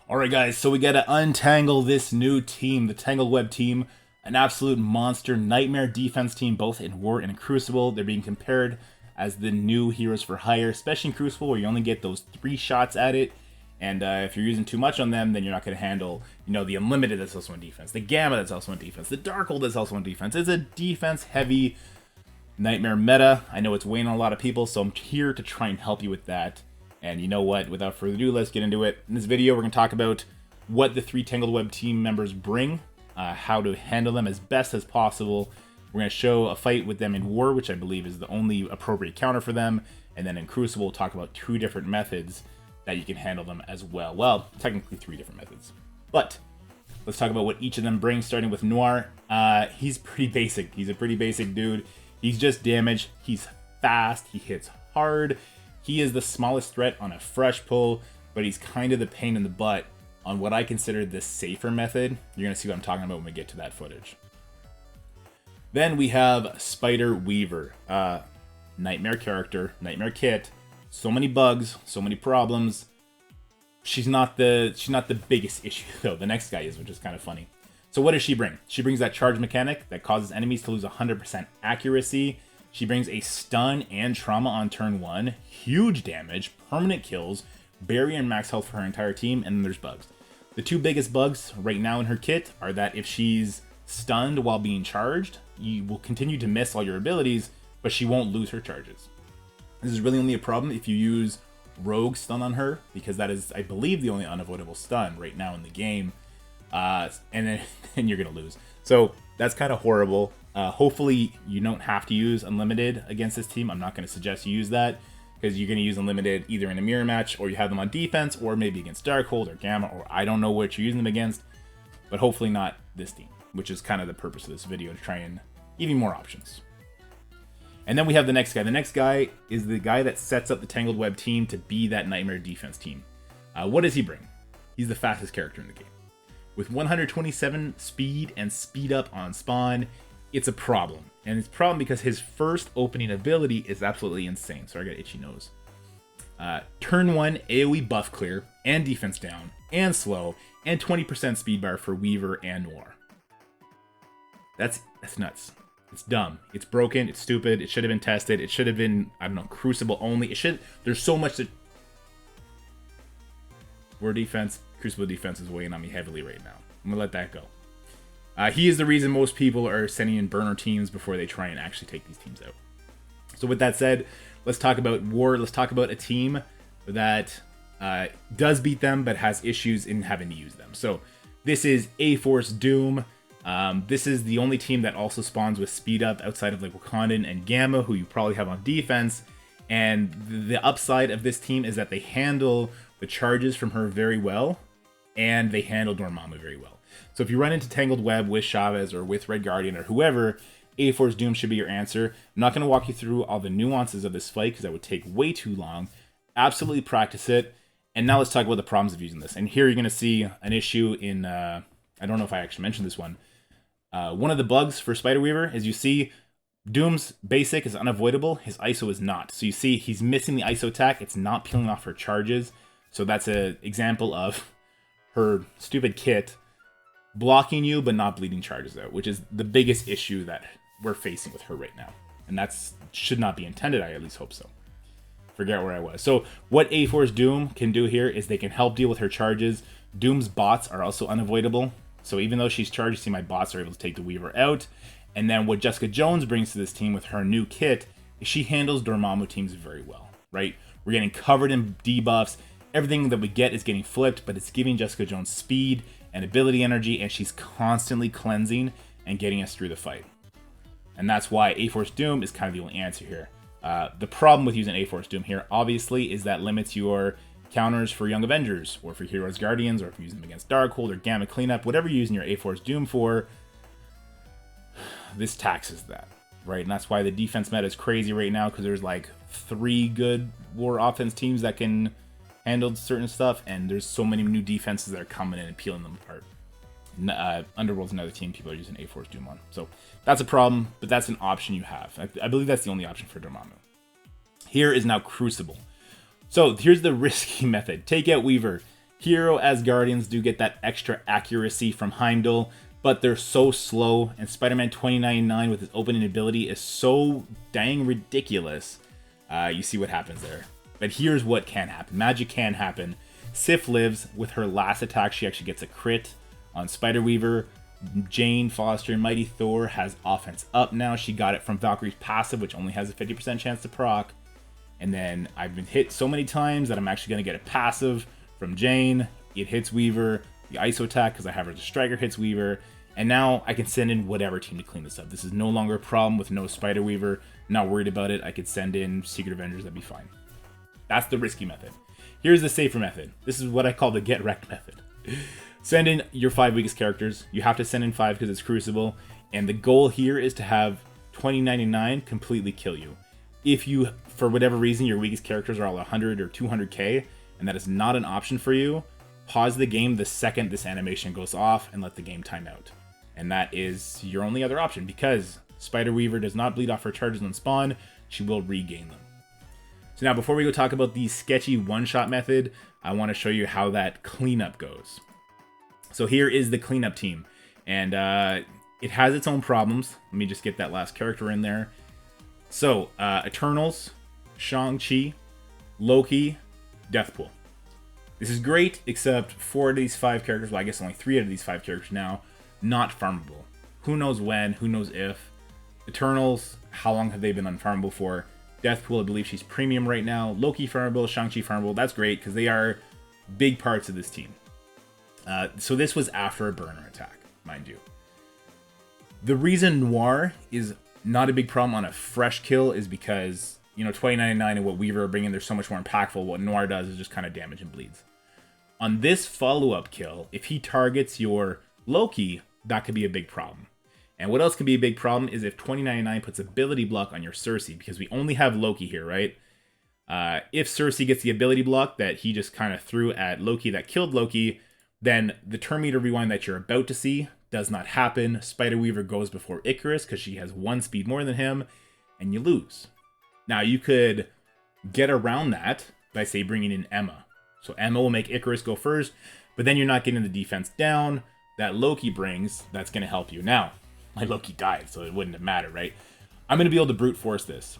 Alright guys, so we gotta untangle this new team, the Tangled Web team, an absolute monster nightmare defense team, both in War and in Crucible. They're being compared as the new heroes for hire, especially in Crucible where you only get those 3 shots at it, and if you're using too much on them, then you're not going to handle, the Unlimited that's also on defense, the Gamma that's also on defense, the Darkhold that's also on defense. It's a defense-heavy nightmare meta. I know it's weighing on a lot of people, so I'm here to try and help you with that. And you know what, without further ado, let's get into it. In this video, we're going to talk about what the 3 Tangled Web team members bring, how to handle them as best as possible. We're going to show a fight with them in War, which I believe is the only appropriate counter for them. And then in Crucible, we'll talk about 2 different methods that you can handle them as well. Well, technically 3 different methods. But let's talk about what each of them brings, starting with Noir. He's pretty basic. He's a pretty basic dude. He's just damage. He's fast. He hits hard. He is the smallest threat on a fresh pull, but he's kind of the pain in the butt on what I consider the safer method. You're going to see what I'm talking about when we get to that footage. Then we have Spider Weaver. Nightmare character, nightmare kit. So many bugs, so many problems. She's not the biggest issue though. The next guy is, which is kind of funny. So what does she bring? She brings that charge mechanic that causes enemies to lose 100% accuracy. She brings a stun and trauma on turn 1, huge damage, permanent kills, barrier and max health for her entire team, and then there's bugs. The 2 biggest bugs right now in her kit are that if she's stunned while being charged, you will continue to miss all your abilities, but she won't lose her charges. This is really only a problem if you use Rogue stun on her, because that is, I believe, the only unavoidable stun right now in the game, and then you're going to lose. So that's kind of horrible. Hopefully you don't have to use Unlimited against this team. I'm not going to suggest you use that, because you're going to use Unlimited either in a mirror match, or you have them on defense, or maybe against Darkhold or Gamma, or I don't know what you're using them against, but hopefully not this team, which is kind of the purpose of this video, to try and give you more options. And then we have the next guy. The next guy is the guy that sets up the Tangled Web team to be that nightmare defense team. What does he bring? He's the fastest character in the game. With 127 speed and speed up on spawn, it's a problem. And it's a problem because his first opening ability is absolutely insane. Sorry, I got itchy nose. Turn 1 AoE buff clear and defense down and slow and 20% speed bar for Weaver and Noir. That's nuts. It's dumb. It's broken. It's stupid. It should have been tested. It should have been, I don't know, Crucible only. There's so much that... War defense, Crucible defense is weighing on me heavily right now. I'm going to let that go. He is the reason most people are sending in burner teams before they try and actually take these teams out. So with that said, let's talk about War. Let's talk about a team that does beat them, but has issues in having to use them. So this is A-Force Doom. This is the only team that also spawns with speed up outside of like Wakandan and Gamma, who you probably have on defense. And the upside of this team is that they handle the charges from her very well, and they handle Dormammu very well. So if you run into Tangled Web with Chavez or with Red Guardian or whoever, A-Force Doom should be your answer. I'm not going to walk you through all the nuances of this fight because that would take way too long. Absolutely practice it. And now let's talk about the problems of using this. And here you're going to see an issue in, I don't know if I actually mentioned this one. One of the bugs for Spider Weaver is you see Doom's basic is unavoidable. His ISO is not. So you see he's missing the ISO attack. It's not peeling off her charges. So that's an example of her stupid kit blocking you but not bleeding charges out, which is the biggest issue that we're facing with her right now. And that's should not be intended. I at least hope so. Forget where I was. So what A-Force Doom can do here is they can help deal with her charges. Doom's bots are also unavoidable. So even though she's charged, see my bots are able to take the Weaver out. And then what Jessica Jones brings to this team with her new kit is she handles Dormammu teams very well, right? We're getting covered in debuffs. Everything that we get is getting flipped, but it's giving Jessica Jones speed and ability energy, and she's constantly cleansing and getting us through the fight. And that's why A-Force Doom is kind of the only answer here. The problem with using A-Force Doom here, obviously, is that limits your counters for Young Avengers, or for Heroes Guardians, or if you use them against Darkhold or Gamma Cleanup, whatever you're using your A-Force Doom for, this taxes that, right? And that's why the defense meta is crazy right now, because there's like 3 good War offense teams that can handle certain stuff, and there's so many new defenses that are coming in and peeling them apart. Underworld's another team people are using A-Force Doom on. So that's a problem, but that's an option you have. I believe that's the only option for Dormammu. Here is now Crucible. So here's the risky method. Take out Weaver. Hero as Guardians do get that extra accuracy from Heimdall, but they're so slow, and Spider-Man 2099 with his opening ability is so dang ridiculous. You see what happens there. But here's what can happen. Magic can happen. Sif lives. With her last attack, she actually gets a crit on Spider-Weaver. Jane Foster and Mighty Thor has offense up now. She got it from Valkyrie's passive, which only has a 50% chance to proc. And then I've been hit so many times that I'm actually going to get a passive from Jane. It hits Weaver. The ISO attack, because I have her to Striker, hits Weaver. And now I can send in whatever team to clean this up. This is no longer a problem with no Spider-Weaver. Not worried about it. I could send in Secret Avengers. That'd be fine. That's the risky method. Here's the safer method. This is what I call the get wrecked method. Send in your 5 weakest characters. You have to send in 5 because it's Crucible. And the goal here is to have 2099 completely kill you. If you, for whatever reason, your weakest characters are all 100 or 200k, and that is not an option for you, pause the game the second this animation goes off and let the game time out. And that is your only other option, because Spider-Weaver does not bleed off her charges on spawn. She will regain them. So now, before we go talk about the sketchy one-shot method, I want to show you how that cleanup goes. So here is the cleanup team, and it has its own problems. Let me just get that last character in there. So, Eternals, Shang-Chi, Loki, Deathpool. This is great, except 4 of these 5 characters, well, I guess only 3 out of these 5 characters now, not farmable. Who knows when, who knows if. Eternals, how long have they been unfarmable for? Deathpool, I believe she's premium right now. Loki farmable, Shang-Chi farmable, that's great, because they are big parts of this team. So this was after a burner attack, mind you. The reason Noir is not a big problem on a fresh kill is because, you know, 2099 and what Weaver are bringing, they're so much more impactful. What Noir does is just kind of damage and bleeds. On this follow-up kill, if he targets your Loki, that could be a big problem. And what else could be a big problem is if 2099 puts ability block on your Cersei, because we only have Loki here, right? If Cersei gets the ability block that he just kind of threw at Loki that killed Loki, then the turn meter rewind that you're about to see does not happen. Spider-Weaver goes before Icarus because she has 1 speed more than him, and you lose. Now, you could get around that by, say, bringing in Emma. So Emma will make Icarus go first, but then you're not getting the defense down that Loki brings that's going to help you. Now, my Loki died, so it wouldn't have mattered, right? I'm going to be able to brute force this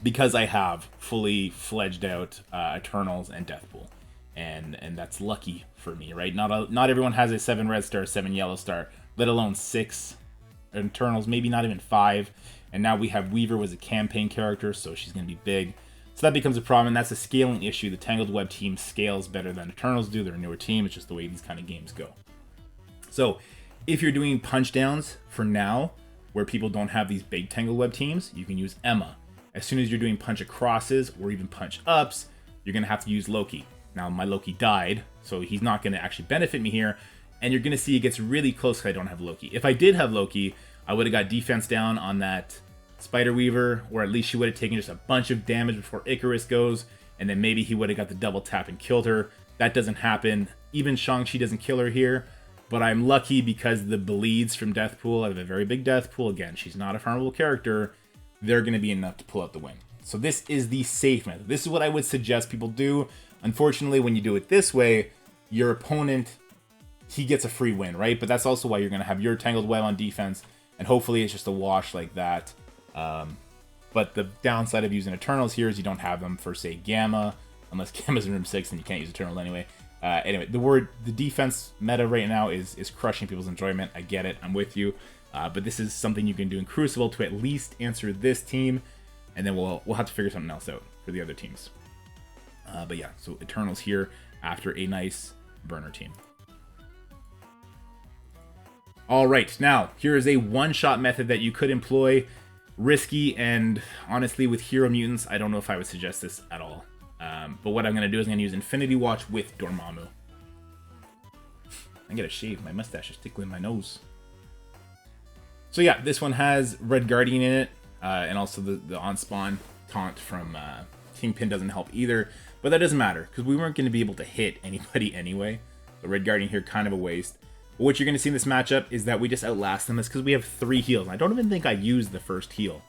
because I have fully fledged out Eternals and Deathpool. And that's lucky for me, right? Not everyone has a 7 red star, 7 yellow star, let alone 6 Eternals, maybe not even 5. And now we have Weaver was a campaign character, so she's going to be big. So that becomes a problem, and that's a scaling issue. The Tangled Web team scales better than Eternals do. They're a newer team. It's just the way these kind of games go. So if you're doing punch downs for now, where people don't have these big Tangled Web teams, you can use Emma. As soon as you're doing punch acrosses or even punch ups, you're going to have to use Loki. Now, my Loki died, so he's not going to actually benefit me here. And you're going to see it gets really close because I don't have Loki. If I did have Loki, I would have got defense down on that Spider-Weaver, or at least she would have taken just a bunch of damage before Icarus goes, and then maybe he would have got the double tap and killed her. That doesn't happen. Even Shang-Chi doesn't kill her here, but I'm lucky because the bleeds from Deathpool, I have a very big Deathpool. Again, she's not a farmable character. They're going to be enough to pull out the win. So this is the safe method. This is what I would suggest people do. Unfortunately, when you do it this way, your opponent, he gets a free win, right? But that's also why you're going to have your Tangled Web on defense, and hopefully it's just a wash like that. But the downside of using Eternals here is you don't have them for, say, Gamma, unless Gamma's in room 6, and you can't use Eternals anyway. Anyway, the defense meta right now is crushing people's enjoyment. I get it. I'm with you. But this is something you can do in Crucible to at least answer this team, and then we'll have to figure something else out for the other teams. But yeah, so Eternals here after a nice burner team. All right, now here is a one-shot method that you could employ. Risky, and honestly, with Hero Mutants, I don't know if I would suggest this at all. But what I'm going to do is I'm going to use Infinity Watch with Dormammu. I gotta shave, my mustache is tickling my nose. So yeah, this one has Red Guardian in it, and also the on-spawn taunt from Kingpin doesn't help either. But that doesn't matter, because we weren't going to be able to hit anybody anyway. The Red Guardian here, kind of a waste. But what you're going to see in this matchup is that we just outlast them. It's because we have 3 heals. And I don't even think I used the first heal.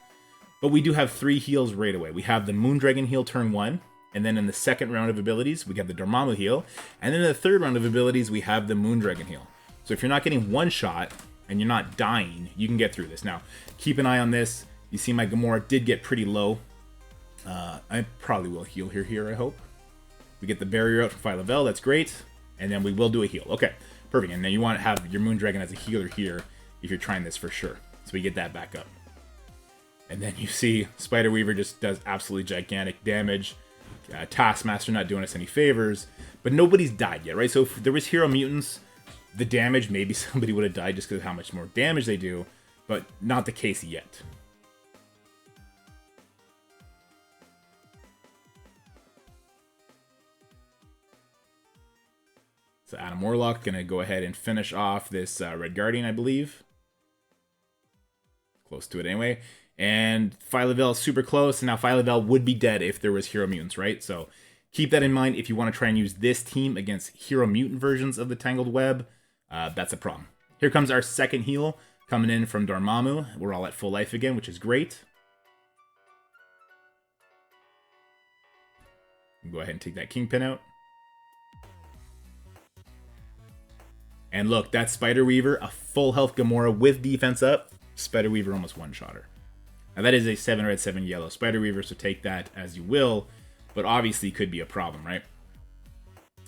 But we do have 3 heals right away. We have the Moondragon heal turn 1. And then in the second round of abilities, we have the Dormammu heal. And then in the third round of abilities, we have the Moondragon heal. So if you're not getting one shot and you're not dying, you can get through this. Now, keep an eye on this. You see my Gamora did get pretty low. I probably will heal here, I hope. We get the barrier out from Phyla-Vell, that's great. And then we will do a heal. Okay, perfect. And then you want to have your Moondragon as a healer here if you're trying this for sure. So we get that back up. And then you see Spider Weaver just does absolutely gigantic damage. Taskmaster not doing us any favors. But nobody's died yet, right? So if there was Hero Mutants, the damage, maybe somebody would have died just because of how much more damage they do. But not the case yet. So Adam Warlock going to go ahead and finish off this Red Guardian, I believe. Close to it anyway. And Phyla-Vell is super close. And now Phyla-Vell would be dead if there was Hero Mutants, right? So keep that in mind if you want to try and use this team against Hero Mutant versions of the Tangled Web. That's a problem. Here comes our second heal coming in from Dormammu. We're all at full life again, which is great. Go ahead and take that Kingpin out. And look, that's Spider Weaver, a full health Gamora with defense up. Spider Weaver almost one-shot her. Now that is a 7 red, 7 yellow Spider Weaver, so take that as you will. But obviously could be a problem, right?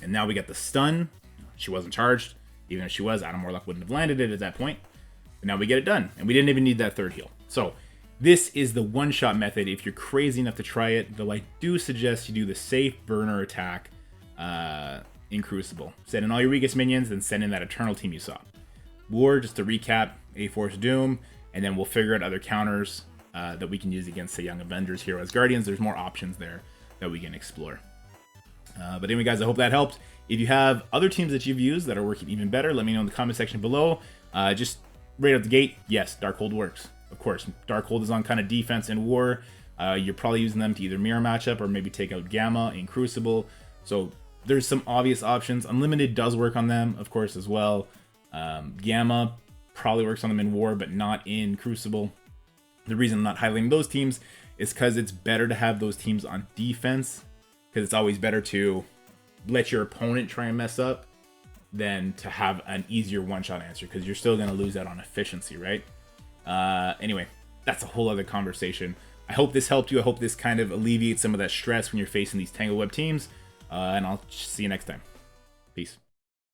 And now we get the stun. She wasn't charged. Even if she was, Adam Warlock wouldn't have landed it at that point. But now we get it done. And we didn't even need that third heal. So this is the one-shot method. If you're crazy enough to try it, though I do suggest you do the safe burner attack in Crucible. Send in all your weakest minions, then send in that Eternal team you saw. War, just to recap, A-Force Doom, and then we'll figure out other counters that we can use against the Young Avengers, Heroes, Guardians. There's more options there that we can explore. But anyway, guys, I hope that helped. If you have other teams that you've used that are working even better, let me know in the comment section below. Just right out the gate, yes, Darkhold works. Of course, Darkhold is on kind of defense and war. You're probably using them to either mirror matchup or maybe take out Gamma in Crucible. So there's some obvious options. Unlimited does work on them, of course, as well. Gamma probably works on them in war, but not in Crucible. The reason I'm not highlighting those teams is because it's better to have those teams on defense, because it's always better to let your opponent try and mess up than to have an easier one-shot answer, because you're still going to lose out on efficiency, right? Anyway, that's a whole other conversation. I hope this helped you. I hope this kind of alleviates some of that stress when you're facing these Tangled Web teams. And I'll see you next time. Peace.